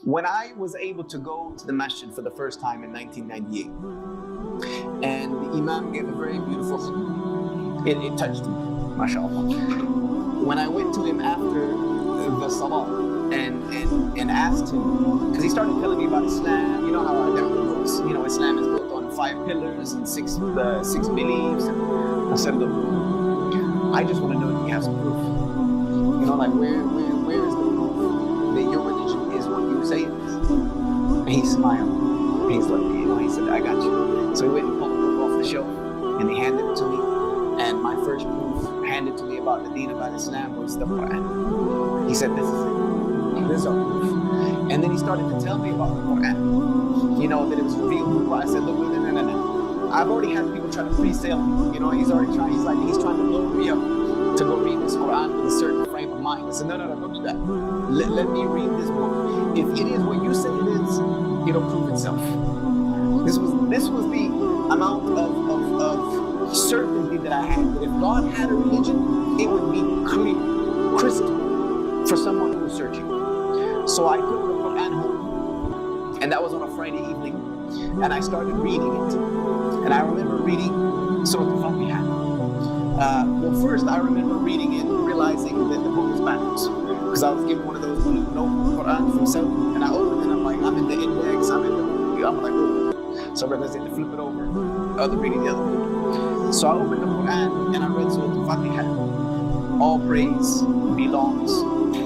When I was able to go to the masjid for the first time in 1998, and the Imam gave a very beautiful khutbah, it touched me, mashallah. When I went to him after the salah and asked him, because he started telling me about Islam, you know how our da'wah goes. You know, Islam is built on 5 pillars and six beliefs. And I said, look, I just want to know if you have some proof. You know, like where is the proof that your religion is what you say it is? And he smiled. And he's like, you know, he said, I got you. So he went and pulled a book off the shelf and he handed it to me. And my first proof handed to me about the deen, about Islam, was the Quran. He said, this is it. This is our proof. And then he started to tell me about the Quran. You know, that it was revealed in the Quran. I said, look, no. I've already had people try to pre-sale me. You know, he's trying to lure me up to go read this Quran with a certain frame of mind. I said, no, don't do that. Let me read this book. If it is what you say it is, it'll prove itself. This was the amount of certainty that I had, that if God had a religion, it would be clear, crystal, for someone who was searching. So I took the Quran home, and that was on a Friday evening, and I started reading it. And I remember reading Surah Al-Fatiha. Well, first I remember reading it, realizing that the book was backwards, because I was given one of those blue note Quran from Saudi, and I opened it, I'm like, I'm in the index, I'm like, oh. So I realized I had to flip it over, reading the other book. So I opened the Quran and I read Surah Al-Fatiha. All praise belongs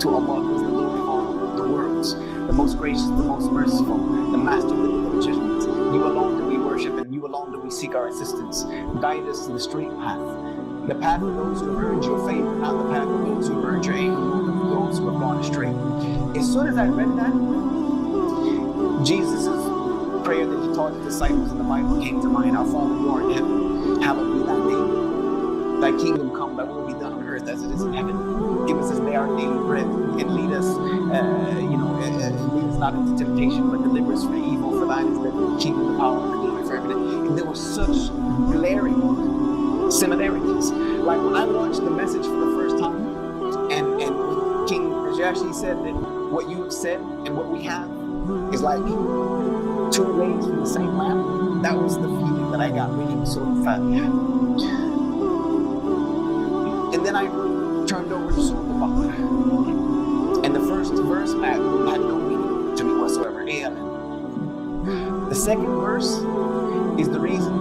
to Allah, who is the Lord of all the worlds, the most gracious, the most merciful, the master of the book of judgment. You alone do we worship, and you alone do we seek our assistance. Guide us to the straight path, the path of those who have earned your favor, not the path of those who have earned your anger, nor those who have gone astray. As soon as I read that, Jesus' prayer that he taught the disciples in the Bible came to mind. Our Father who art in heaven, hallowed be thy name. Thy kingdom come, thy will be done on earth as it is in heaven. Give us this day our daily bread, and lead us, lead us not into temptation, but deliver us from evil. For thine is the kingdom, the power, and the glory forever. And there were such glaring similarities. Like when I watched the message for the first time, and King Najashi said that what you have said and what we have is like 2 rays from the same lamp. That was the feeling that I got reading Surah Al-Fatiha. And then I turned over to Surah Al-Baqarah. And the first verse had no meaning to me whatsoever. Amen. The second verse is the reason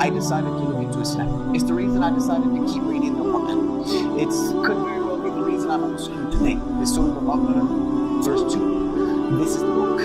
I decided to look into Islam. It's the reason I decided to keep reading the Quran. It could very well be the reason I'm a Muslim today. It's Surah Al-Baqarah, verse 2. This is the book